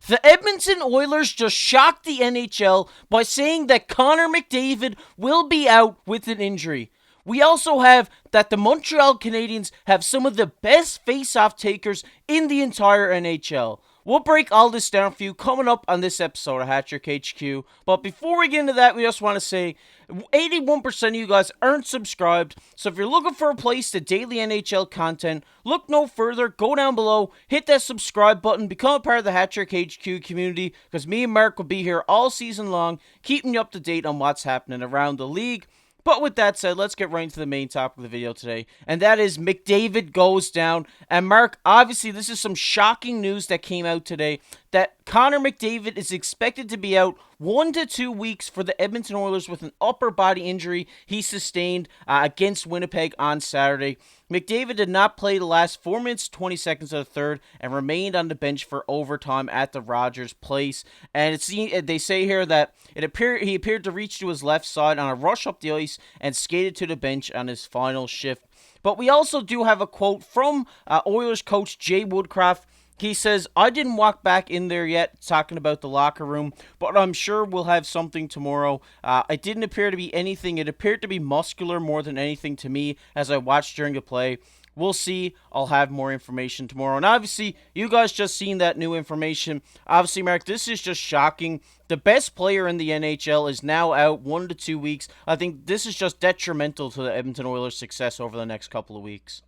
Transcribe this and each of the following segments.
The Edmonton Oilers just shocked the NHL by saying that Connor McDavid will be out with an injury. We also have that the Montreal Canadians have some of the best face-off takers in the entire NHL. We'll break all this down for you coming up on this episode of Hat Trick HQ. But before we get into that, we just want to say 81% of you guys aren't subscribed. So if you're looking for a place to daily NHL content, look no further. Go down below, hit that subscribe button, become a part of the Hat Trick HQ community, because me and Mark will be here all season long, keeping you up to date on what's happening around the league. But with that said, let's get right into the main topic of the video today, and that is McDavid goes down. And Mark, obviously this is some shocking news that came out today, that Connor McDavid is expected to be out 1 to 2 weeks for the Edmonton Oilers with an upper body injury he sustained against Winnipeg on Saturday. McDavid did not play the last 4 minutes 20 seconds of the third and remained on the bench for overtime at the Rogers Place. And they say here that he appeared to reach to his left side on a rush up the ice and skated to the bench on his final shift. But we also do have a quote from Oilers coach Jay Woodcroft. He says, "I didn't walk back in there yet," talking about the locker room, "but I'm sure we'll have something tomorrow. It didn't appear to be anything. It appeared to be muscular more than anything to me as I watched during the play. We'll see. I'll have more information tomorrow." And obviously, you guys just seen that new information. Obviously, Mark, this is just shocking. The best player in the NHL is now out 1 to 2 weeks. I think this is just detrimental to the Edmonton Oilers' success over the next couple of weeks.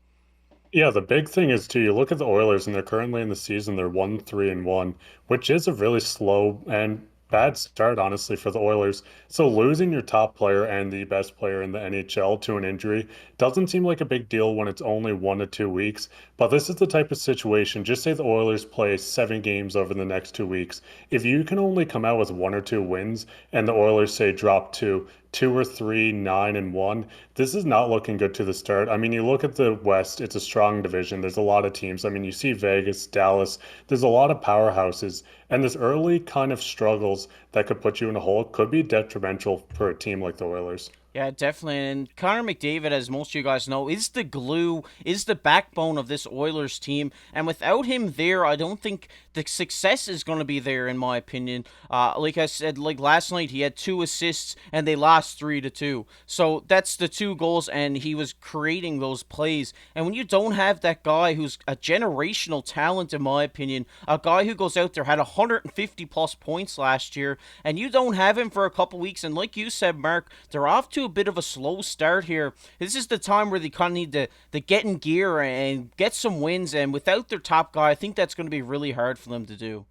Yeah, the big thing is too, you look at the Oilers and they're currently in the season, they're 1-3-1, which is a really slow and bad start, honestly, for the Oilers. So losing your top player and the best player in the NHL to an injury doesn't seem like a big deal when it's only 1 to 2 weeks. But this is the type of situation, just say the Oilers play 7 games over the next 2 weeks. If you can only come out with 1 or 2 wins and the Oilers say drop to 2 or 3, 9-1, this is not looking good to the start. I mean, you look at the West, it's a strong division. There's a lot of teams. I mean, you see Vegas, Dallas, there's a lot of powerhouses. And this early kind of struggles that could put you in a hole could be detrimental for a team like the Oilers. Yeah, definitely. And Connor McDavid, as most of you guys know, is the glue, is the backbone of this Oilers team. And without him there, I don't think the success is going to be there, in my opinion. Like I said, like last night, he had 2 assists and they lost 3-2. So that's the 2 goals, and he was creating those plays. And when you don't have that guy who's a generational talent, in my opinion, a guy who goes out there, had 150 plus points last year, and you don't have him for a couple weeks, and like you said, Mark, they're off to a bit of a slow start here. This is the time where they kind of need to get in gear and get some wins, and without their top guy, I think that's going to be really hard for them to do.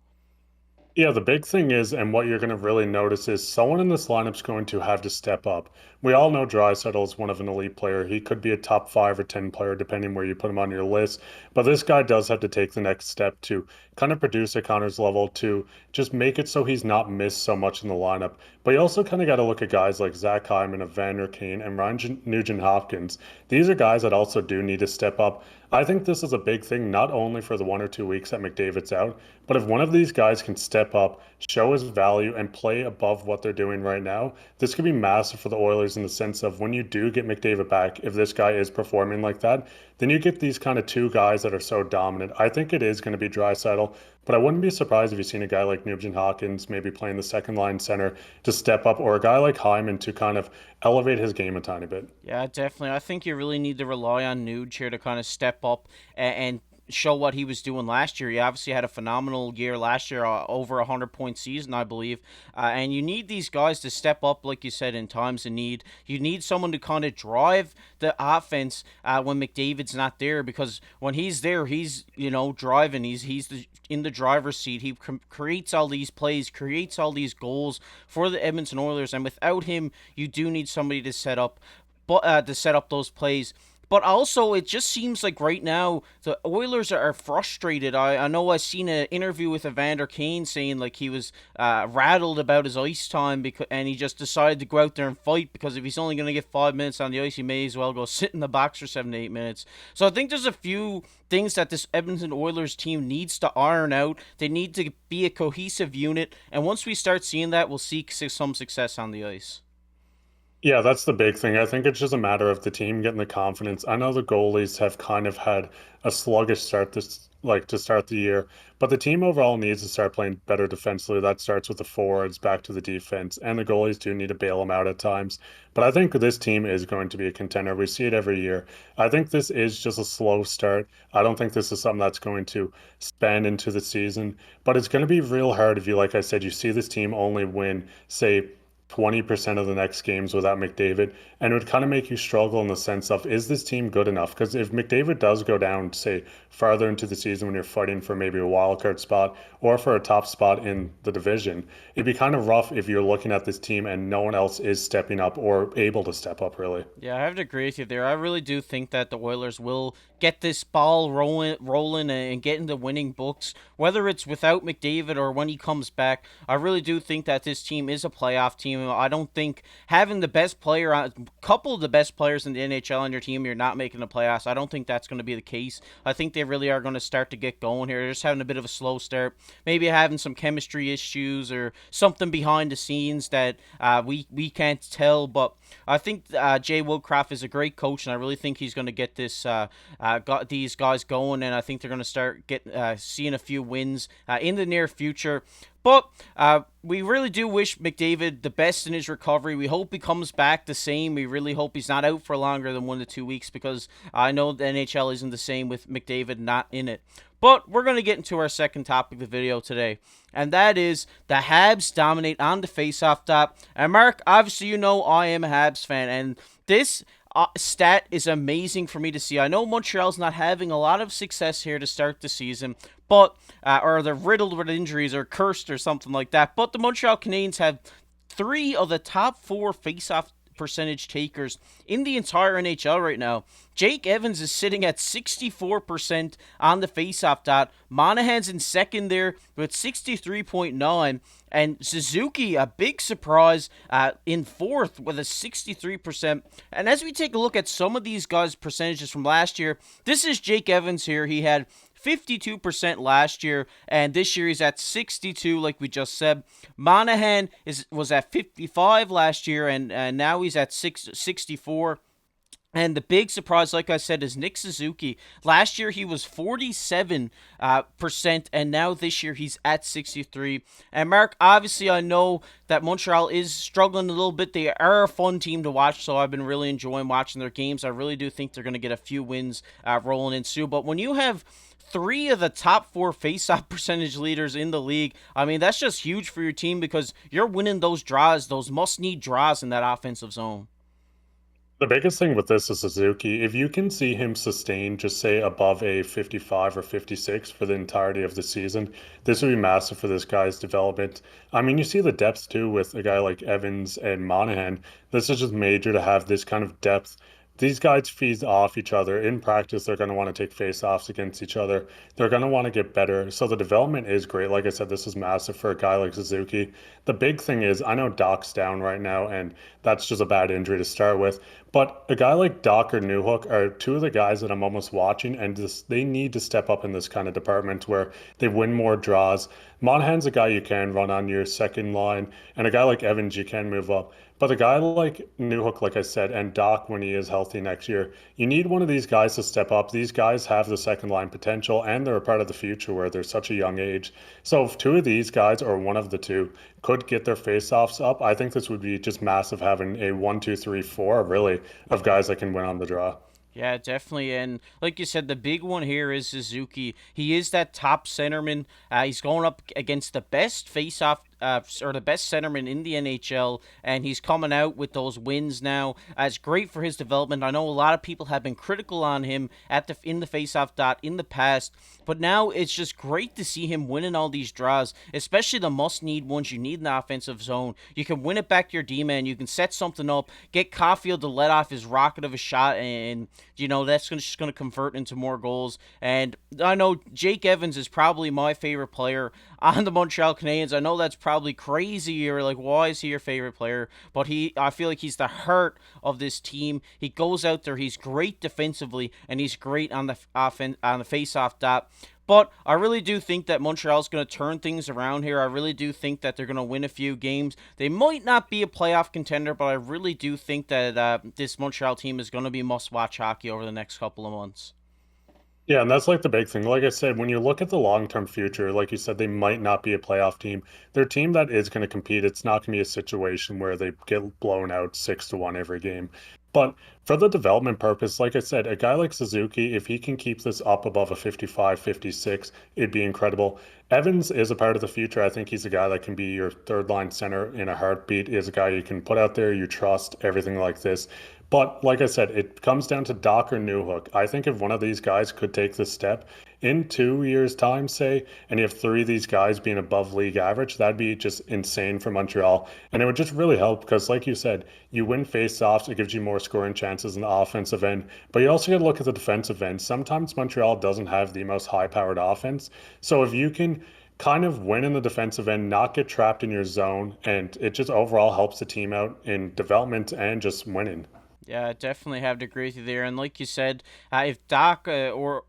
Yeah, the big thing is, and what you're going to really notice is someone in this lineup's going to have to step up. We all know Draisaitl is one of an elite player. He could be a top 5 or 10 player, depending where you put him on your list. But this guy does have to take the next step to kind of produce at Connor's level, to just make it so he's not missed so much in the lineup. But you also kind of got to look at guys like Zach Hyman, Evander Kane, and Ryan Nugent Hopkins. These are guys that also do need to step up. I think this is a big thing, not only for the 1 or 2 weeks that McDavid's out, but if one of these guys can step up, show his value, and play above what they're doing right now, this could be massive for the Oilers in the sense of when you do get McDavid back, if this guy is performing like that, then you get these kind of 2 guys that are so dominant. I think it is going to be Draisaitl, but I wouldn't be surprised if you've seen a guy like Nugent Hopkins maybe playing the second line center to step up, or a guy like Hyman to kind of elevate his game a tiny bit. Yeah, definitely. I think you really need to rely on Nuge here to kind of step up and show what he was doing last year. He obviously had a phenomenal year last year, over a 100-point season, I believe. And you need these guys to step up, like you said, in times of need. You need someone to kind of drive the offense when McDavid's not there, because when he's there, he's driving. In the driver's seat. He creates all these plays, creates all these goals for the Edmonton Oilers, and without him, you do need somebody to set up, to set up those plays. But also, it just seems like right now the Oilers are frustrated. I know I seen an interview with Evander Kane saying like he was rattled about his ice time, and he just decided to go out there and fight, because if he's only going to get 5 minutes on the ice, he may as well go sit in the box for 7 to 8 minutes. So I think there's a few things that this Edmonton Oilers team needs to iron out. They need to be a cohesive unit, and once we start seeing that, we'll see some success on the ice. Yeah, that's the big thing. I think it's just a matter of the team getting the confidence. I know the goalies have kind of had a sluggish start this like to start the year. But the team overall needs to start playing better defensively. That starts with the forwards, back to the defense, and the goalies do need to bail them out at times. But I think this team is going to be a contender. We see it every year. I think this is just a slow start. I don't think this is something that's going to span into the season, but it's going to be real hard if you, like I said, you see this team only win, say, 20% of the next games without McDavid. And it would kind of make you struggle in the sense of, is this team good enough? Because if McDavid does go down, say, farther into the season when you're fighting for maybe a wild card spot or for a top spot in the division, it'd be kind of rough if you're looking at this team and no one else is stepping up or able to step up, really. Yeah, I have to agree with you there. I really do think that the Oilers will get this ball rolling and get into winning books, whether it's without McDavid or when he comes back. I really do think that this team is a playoff team. I don't think having the best player, a couple of the best players in the NHL on your team, you're not making the playoffs. I don't think that's going to be the case. I think they really are going to start to get going here. They're just having a bit of a slow start, maybe having some chemistry issues or something behind the scenes that we can't tell. But I think Jay Woodcroft is a great coach, and I really think he's going to get got these guys going, and I think they're going to start seeing a few wins in the near future. But we really do wish McDavid the best in his recovery. We hope he comes back the same. We really hope he's not out for longer than 1 to 2 weeks, because I know the NHL isn't the same with McDavid not in it. But we're going to get into our second topic of the video today, and that is the Habs dominate on the faceoff dot. And Mark, obviously you know I am a Habs fan, and this stat is amazing for me to see. I know Montreal's not having a lot of success here to start the season, but or they're riddled with injuries or cursed or something like that. But the Montreal Canadiens have 3 of the top 4 faceoff percentage takers in the entire NHL right now. Jake Evans is sitting at 64% on the faceoff dot. Monahan's in second there with 63.9. And Suzuki, a big surprise, in fourth with a 63%. And as we take a look at some of these guys' percentages from last year, this is Jake Evans here. He had 52% last year, and this year he's at 62, like we just said. Monahan was at 55 last year, and now he's at 64. And the big surprise, like I said, is Nick Suzuki. Last year he was 47%, and now this year he's at 63. And Mark, obviously I know that Montreal is struggling a little bit. They are a fun team to watch, so I've been really enjoying watching their games. I really do think they're going to get a few wins rolling in soon. But when you have 3 of the top 4 faceoff percentage leaders in the league, I mean, that's just huge for your team, because you're winning those draws, those must-need draws in that offensive zone. The biggest thing with this is Suzuki. If you can see him sustain, just say above a 55 or 56 for the entirety of the season, this would be massive for this guy's development. I mean, you see the depth too with a guy like Evans and Monahan. This is just major to have this kind of depth. These guys feed off each other. In practice, they're going to want to take face-offs against each other. They're going to want to get better. So the development is great. Like I said, this is massive for a guy like Suzuki. The big thing is, I know Doc's down right now, and that's just a bad injury to start with. But a guy like Doc or Newhook are 2 of the guys that I'm almost watching, and they need to step up in this kind of department where they win more draws. Monahan's a guy you can run on your second line, and a guy like Evans you can move up. But a guy like Newhook, like I said, and Doc when he is healthy next year, you need one of these guys to step up. These guys have the second line potential, and they're a part of the future where they're such a young age. So if 2 of these guys, or one of the 2, could get their face-offs up, I think this would be just massive, having a 1, 2, 3, 4 really of guys that can win on the draw. Yeah, definitely. And like you said, the big one here is Suzuki. He is that top centerman. He's going up against the best face-off or the best centerman in the NHL, and he's coming out with those wins now. It's great for his development. I know a lot of people have been critical on him in the faceoff dot in the past, but now it's just great to see him winning all these draws, especially the must-need ones you need in the offensive zone. You can win it back to your D-man. You can set something up, get Caulfield to let off his rocket of a shot, and that's just going to convert into more goals. And I know Jake Evans is probably my favorite player on the Montreal Canadiens. I know that's probably crazy. You're like, why is he your favorite player? But I feel like he's the heart of this team. He goes out there, he's great defensively, and he's great on the face-off dot. But I really do think that Montreal's going to turn things around here. I really do think that they're going to win a few games. They might not be a playoff contender, but I really do think that this Montreal team is going to be must-watch hockey over the next couple of months. Yeah, and that's like the big thing. Like I said, when you look at the long-term future, like you said, they might not be a playoff team. They're a team that is going to compete. It's not going to be a situation where they get blown out 6-1 every game. But for the development purpose, like I said, a guy like Suzuki, if he can keep this up above a 55, 56, it'd be incredible. Evans is a part of the future. I think he's a guy that can be your third line center in a heartbeat. He is a guy you can put out there, you trust, everything like this. But like I said, it comes down to Doc or Newhook. I think if one of these guys could take this step in 2 years' time, say, and you have three of these guys being above league average, that'd be just insane for Montreal. And it would just really help because, like you said, you win faceoffs, it gives you more scoring chances in the offensive end. But you also got to look at the defensive end. Sometimes Montreal doesn't have the most high powered offense. So if you can kind of win in the defensive end, not get trapped in your zone, and it just overall helps the team out in development and just winning. Yeah, I definitely have to agree with you there. And like you said, if Doc or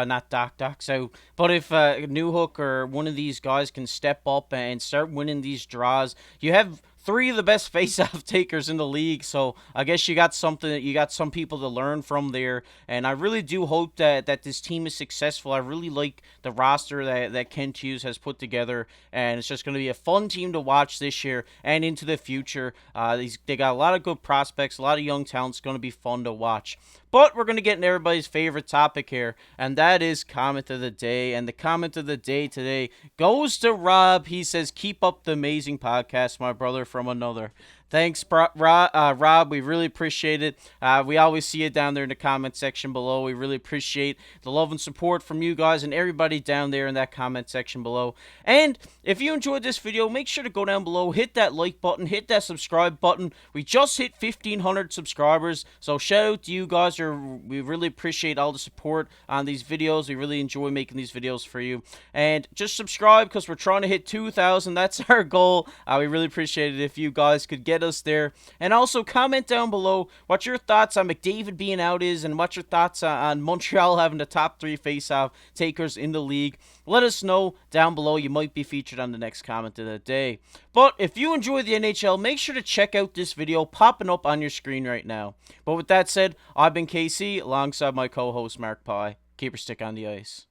not Doc's out, but if Newhook or one of these guys can step up and start winning these draws, you have three of the best face-off takers in the league. So I guess you got some people to learn from there. And I really do hope that this team is successful. I really like the roster that Kent Hughes has put together, and it's just going to be a fun team to watch this year and into the future. They got a lot of good prospects, a lot of young talent. It's going to be fun to watch. But we're going to get into everybody's favorite topic here, and that is comment of the day. And the comment of the day today goes to Rob. He says, "Keep up the amazing podcast, my brother from another." Thanks, Rob. We really appreciate it. We always see it down there in the comment section below. We really appreciate the love and support from you guys and everybody down there in that comment section below. And if you enjoyed this video, make sure to go down below, hit that like button, hit that subscribe button. We just hit 1,500 subscribers, so shout out to you guys. We really appreciate all the support on these videos. We really enjoy making these videos for you. And just subscribe because we're trying to hit 2,000. That's our goal. We really appreciate it if you guys could get us there. And also comment down below what your thoughts on McDavid being out is, and what your thoughts on Montreal having the top 3 face-off takers in the league. Let us know down below. You might be featured on the next comment of the day. But if you enjoy the NHL, make sure to check out this video popping up on your screen right now. But with that said, I've been KC alongside my co-host Mark Pye. Keep your stick on the ice.